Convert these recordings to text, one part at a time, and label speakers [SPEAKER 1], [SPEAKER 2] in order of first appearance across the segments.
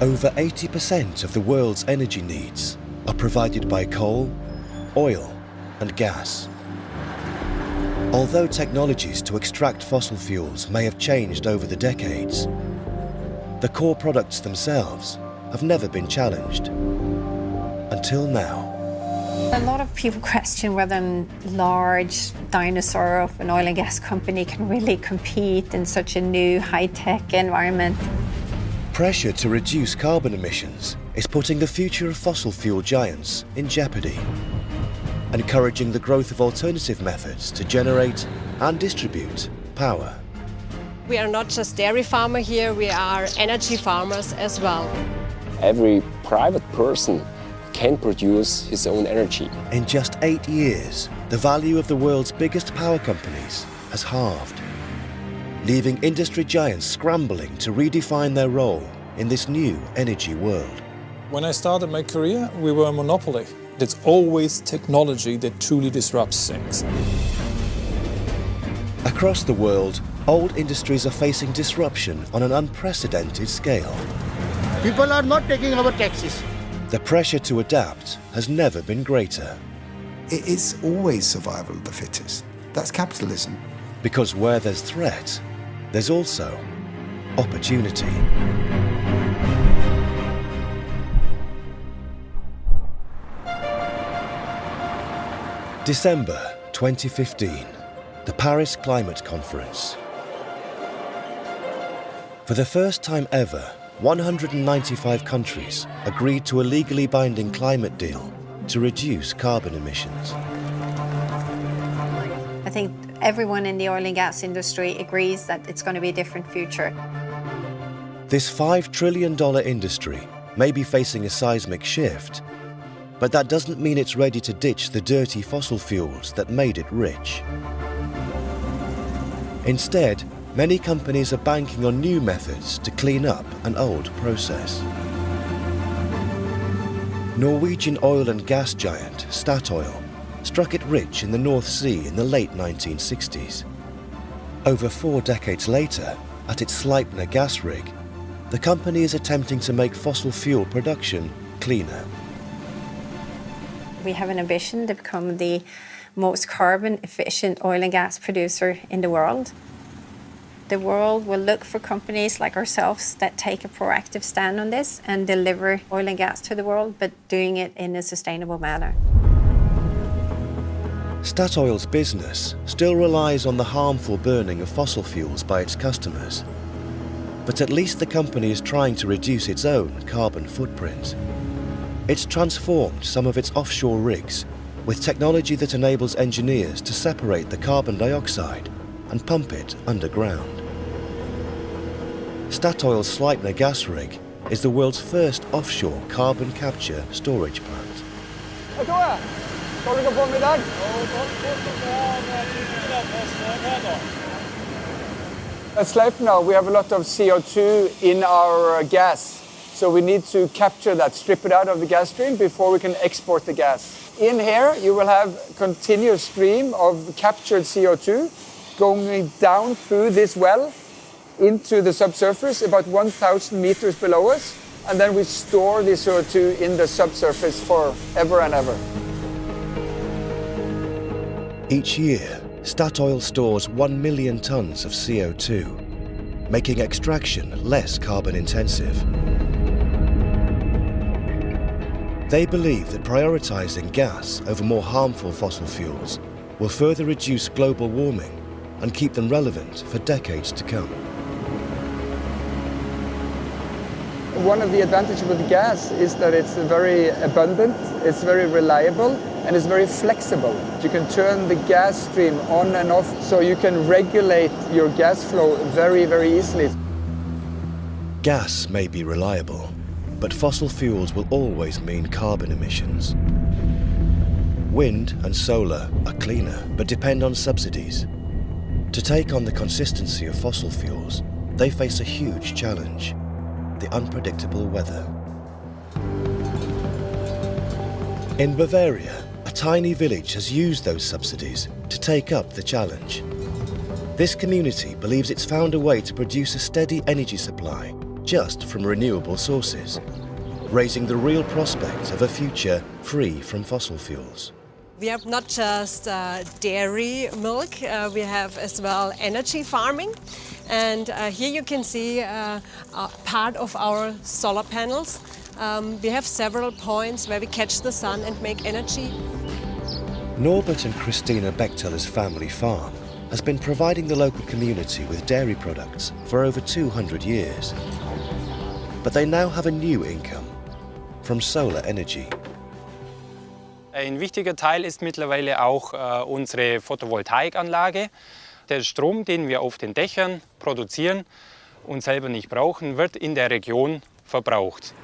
[SPEAKER 1] Over 80% of the world's energy needs are provided by coal, oil, and gas. Although technologies to extract fossil fuels may have changed over the decades, the core products themselves have never been challenged until now.
[SPEAKER 2] A lot of people question whether a large dinosaur of an oil and gas company can really compete in such a new high-tech environment.
[SPEAKER 1] Pressure to reduce carbon emissions is putting the future of fossil fuel giants in jeopardy, encouraging the growth of alternative methods to generate and distribute power.
[SPEAKER 3] We are not just dairy farmer here, we are energy farmers as well.
[SPEAKER 4] Every private person can produce his own energy.
[SPEAKER 1] In just 8 years, the value of the world's biggest power companies has halved, leaving industry giants scrambling to redefine their role in this new energy world.
[SPEAKER 5] When I started my career, we were a monopoly. It's always technology that truly disrupts things.
[SPEAKER 1] Across the world, old industries are facing disruption on an unprecedented scale.
[SPEAKER 6] People are not taking our taxis.
[SPEAKER 1] The pressure to adapt has never been greater.
[SPEAKER 7] It is always survival of the fittest. That's capitalism.
[SPEAKER 1] Because where there's threat, there's also opportunity. December 2015, the Paris Climate Conference. For the first time ever, 195 countries agreed to a legally binding climate deal to reduce carbon emissions.
[SPEAKER 2] I think everyone in the oil and gas industry agrees that it's going to be a different future.
[SPEAKER 1] This $5 trillion industry may be facing a seismic shift, but that doesn't mean it's ready to ditch the dirty fossil fuels that made it rich. Instead, many companies are banking on new methods to clean up an old process. Norwegian oil and gas giant Statoil struck it rich in the North Sea in the late 1960s. Over 4 decades later, at its Sleipner gas rig, the company is attempting to make fossil fuel production cleaner.
[SPEAKER 2] We have an ambition to become the most carbon efficient oil and gas producer in the world. The world will look for companies like ourselves that take a proactive stand on this and deliver oil and gas to the world, but doing it in a sustainable manner.
[SPEAKER 1] Statoil's business still relies on the harmful burning of fossil fuels by its customers. But at least the company is trying to reduce its own carbon footprint. It's transformed some of its offshore rigs with technology that enables engineers to separate the carbon dioxide and pump it underground. Statoil's Sleipner gas rig is the world's first offshore carbon capture storage plant.
[SPEAKER 8] At Sleipner, we have a lot of CO2 in our gas. So we need to capture that, strip it out of the gas stream before we can export the gas. In here, you will have a continuous stream of captured CO2 going down through this well into the subsurface about 1,000 meters below us. And then we store the CO2 in the subsurface forever and ever.
[SPEAKER 1] Each year, Statoil stores 1 million tons of CO2, making extraction less carbon intensive. They believe that prioritizing gas over more harmful fossil fuels will further reduce global warming and keep them relevant for decades to come.
[SPEAKER 8] One of the advantages with gas is that it's very abundant, it's very reliable, and it's very flexible. You can turn the gas stream on and off, so you can regulate your gas flow very, very easily.
[SPEAKER 1] Gas may be reliable, but fossil fuels will always mean carbon emissions. Wind and solar are cleaner, but depend on subsidies. To take on the consistency of fossil fuels, they face a huge challenge: the unpredictable weather. In Bavaria, a tiny village has used those subsidies to take up the challenge. This community believes it's found a way to produce a steady energy supply just from renewable sources, raising the real prospect of a future free from fossil fuels.
[SPEAKER 3] We have not just dairy milk, we have as well energy farming. And here you can see part of our solar panels. We have several points where we catch the sun and make energy.
[SPEAKER 1] Norbert and Christina Bechteller's family farm has been providing the local community with dairy products for over 200 years. But they now have a new income from solar energy.
[SPEAKER 9] Ein wichtiger Teil ist mittlerweile auch unsere Photovoltaikanlage. Der Strom, den wir auf den Dächern produzieren und selber nicht brauchen, wird in der Region verbraucht.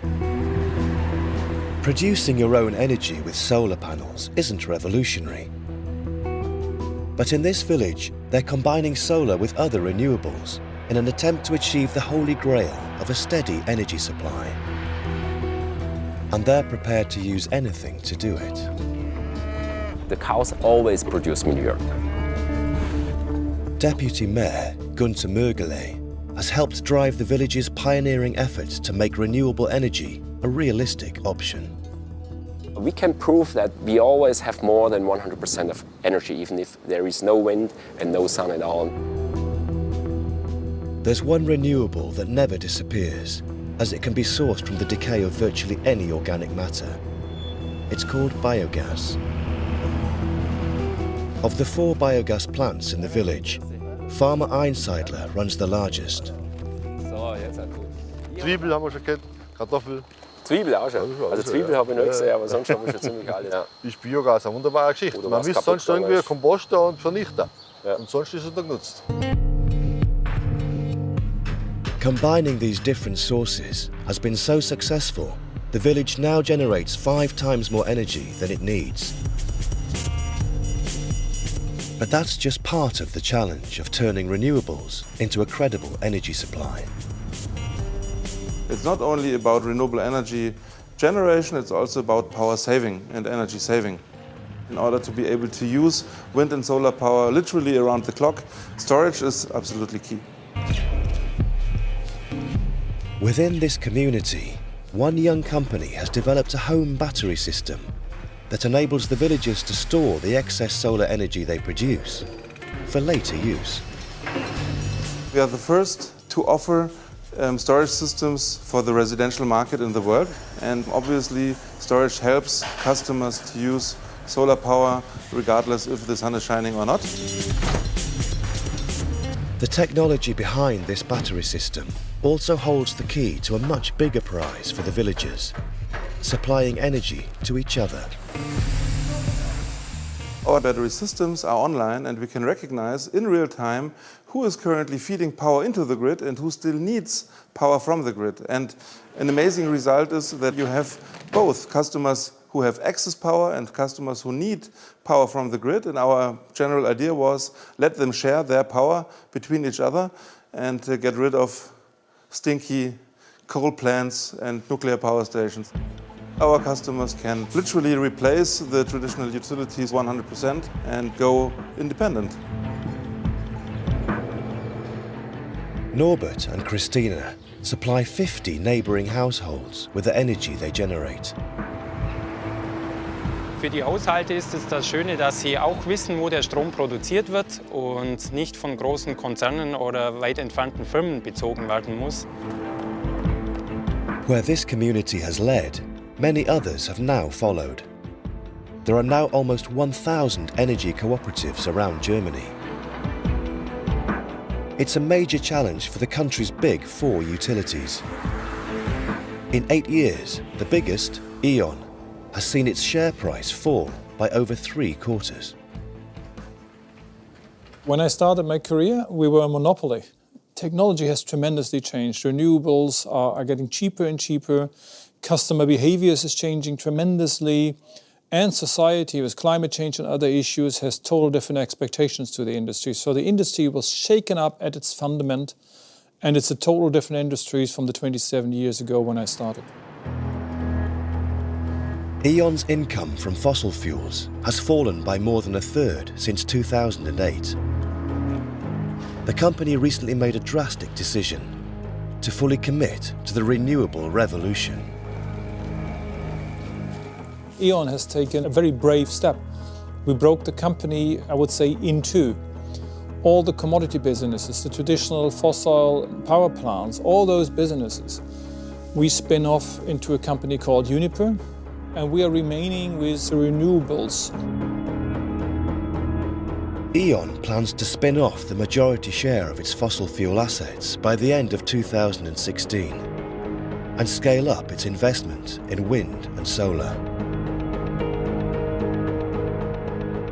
[SPEAKER 1] Producing your own energy with solar panels isn't revolutionary. But in this village, they're combining solar with other renewables in an attempt to achieve the holy grail of a steady energy supply. And they're prepared to use anything to do it.
[SPEAKER 4] The cows always produce manure.
[SPEAKER 1] Deputy Mayor Gunther Mörgele has helped drive the village's pioneering efforts to make renewable energy a realistic option.
[SPEAKER 4] We can prove that we always have more than 100% of energy, even if there is no wind and no sun at all.
[SPEAKER 1] There's one renewable that never disappears, as it can be sourced from the decay of virtually any organic matter. It's called biogas. Of the 4 biogas plants in the village, Farmer Einseidler runs the largest.
[SPEAKER 10] Zwiebel haben wir schon gehabt, Kartoffel.
[SPEAKER 4] Zwiebel auch schon? Also Zwiebel habe ich nicht gesehen, aber sonst haben wir schon ziemlich alle. Ja.
[SPEAKER 10] Ist Biogas eine wunderbare Geschichte.
[SPEAKER 4] Oder
[SPEAKER 10] man misst sonst irgendwie Komposter und Vernichter.
[SPEAKER 4] Ja.
[SPEAKER 10] Und sonst ist es noch genutzt.
[SPEAKER 1] Combining these different sources has been so successful, the village now generates 5 times more energy than it needs. But that's just part of the challenge of turning renewables into a credible energy supply.
[SPEAKER 11] It's not only about renewable energy generation, it's also about power saving and energy saving. In order to be able to use wind and solar power literally around the clock, storage is absolutely key.
[SPEAKER 1] Within this community, one young company has developed a home battery system that enables the villagers to store the excess solar energy they produce for later use.
[SPEAKER 11] We are the first to offer storage systems for the residential market in the world, and obviously storage helps customers to use solar power regardless if the sun is shining or not.
[SPEAKER 1] The technology behind this battery system also holds the key to a much bigger prize for the villagers, supplying energy to each other.
[SPEAKER 11] Our battery systems are online and we can recognize in real time who is currently feeding power into the grid and who still needs power from the grid. And an amazing result is that you have both customers who have excess power and customers who need power from the grid. And our general idea was let them share their power between each other and get rid of stinky coal plants and nuclear power stations. Our customers can literally replace the traditional utilities 100% and go independent.
[SPEAKER 1] Norbert and Christina supply 50 neighbouring households with the energy they generate.
[SPEAKER 9] Für die Haushalte ist es das Schöne, dass sie auch wissen, wo der Strom produziert wird und nicht von großen Konzernen oder weit entfernten Firmen bezogen werden muss.
[SPEAKER 1] Where this community has led, many others have now followed. There are now almost 1,000 energy cooperatives around Germany. It's a major challenge for the country's big 4 utilities. In 8 years, the biggest, E.ON, has seen its share price fall by over 3/4.
[SPEAKER 5] When I started my career, we were a monopoly. Technology has tremendously changed. Renewables are getting cheaper and cheaper. Customer behaviors is changing tremendously. And society, with climate change and other issues, has total different expectations to the industry. So the industry was shaken up at its fundament, and it's a total different industry from the 27 years ago when I started.
[SPEAKER 1] E.ON's income from fossil fuels has fallen by more than a third since 2008. The company recently made a drastic decision. to fully commit to the renewable revolution.
[SPEAKER 5] E.ON has taken a very brave step. We broke the company, I would say, in two. All the commodity businesses, the traditional fossil power plants, all those businesses, we spin off into a company called Uniper, and we are remaining with the renewables.
[SPEAKER 1] E.ON plans to spin off the majority share of its fossil fuel assets by the end of 2016 and scale up its investment in wind and solar.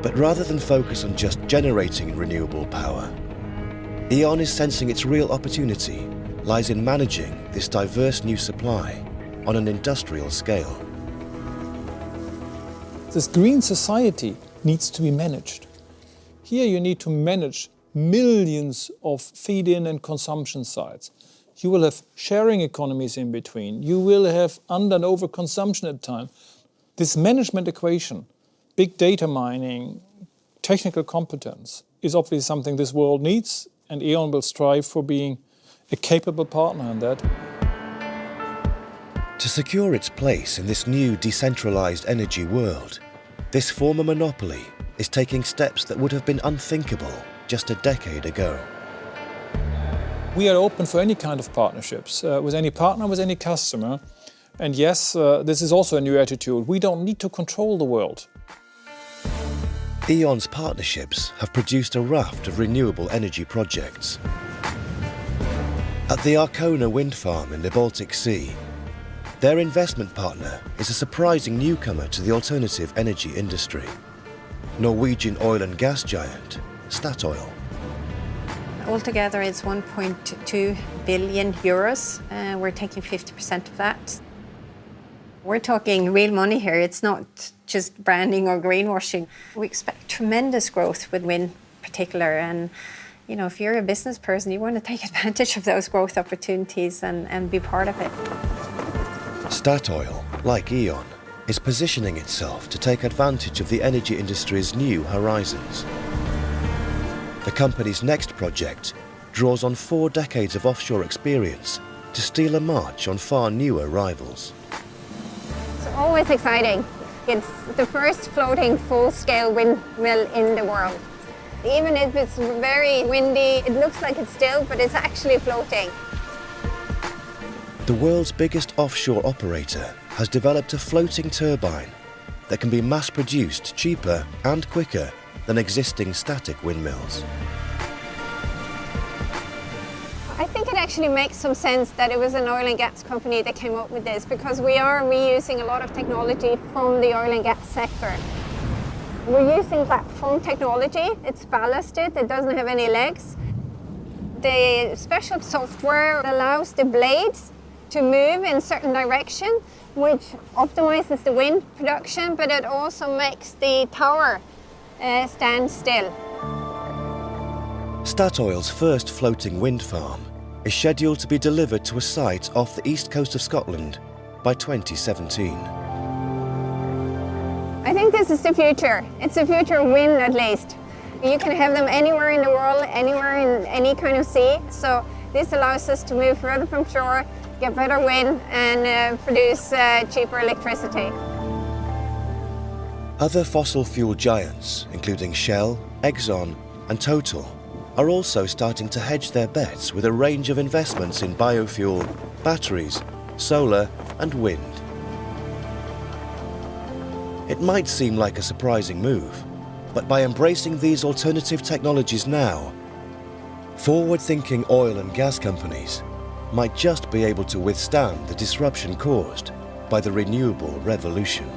[SPEAKER 1] But rather than focus on just generating renewable power, E.ON is sensing its real opportunity lies in managing this diverse new supply on an industrial scale.
[SPEAKER 5] This green society needs to be managed. Here you need to manage millions of feed-in and consumption sites. You will have sharing economies in between. You will have under and over consumption at times. This management equation, big data mining, technical competence, is obviously something this world needs, and E.ON will strive for being a capable partner in that.
[SPEAKER 1] To secure its place in this new decentralized energy world, this former monopoly is taking steps that would have been unthinkable just a decade ago.
[SPEAKER 5] We are open for any kind of partnerships, with any partner, with any customer. And yes, this is also a new attitude. We don't need to control the world.
[SPEAKER 1] E.ON's partnerships have produced a raft of renewable energy projects. At the Arkona wind farm in the Baltic Sea, their investment partner is a surprising newcomer to the alternative energy industry, Norwegian oil and gas giant Statoil.
[SPEAKER 2] Altogether, it's 1.2 billion euros. We're taking 50% of that. We're talking real money here. It's not just branding or greenwashing. We expect tremendous growth with wind in particular. And you know, if you're a business person, you want to take advantage of those growth opportunities and be part of it.
[SPEAKER 1] Statoil, like E.ON, is positioning itself to take advantage of the energy industry's new horizons. The company's next project draws on 4 decades of offshore experience to steal a march on far newer rivals.
[SPEAKER 12] It's always exciting. It's the first floating full-scale windmill in the world. Even if it's very windy, it looks like it's still, but it's actually floating.
[SPEAKER 1] The world's biggest offshore operator has developed a floating turbine that can be mass-produced cheaper and quicker than existing static windmills.
[SPEAKER 12] I think it actually makes some sense that it was an oil and gas company that came up with this, because we are reusing a lot of technology from the oil and gas sector. We're using platform technology. It's ballasted, it doesn't have any legs. The special software allows the blades to move in certain direction, which optimizes the wind production, but it also makes the tower stand still.
[SPEAKER 1] Statoil's first floating wind farm is scheduled to be delivered to a site off the east coast of Scotland by 2017.
[SPEAKER 12] I think this is the future. It's the future of wind, at least. You can have them anywhere in the world, anywhere in any kind of sea. So this allows us to move further from shore, get better wind, and produce cheaper electricity.
[SPEAKER 1] Other fossil fuel giants, including Shell, Exxon, and Total, are also starting to hedge their bets with a range of investments in biofuel, batteries, solar, and wind. It might seem like a surprising move, but by embracing these alternative technologies now, forward-thinking oil and gas companies might just be able to withstand the disruption caused by the renewable revolution.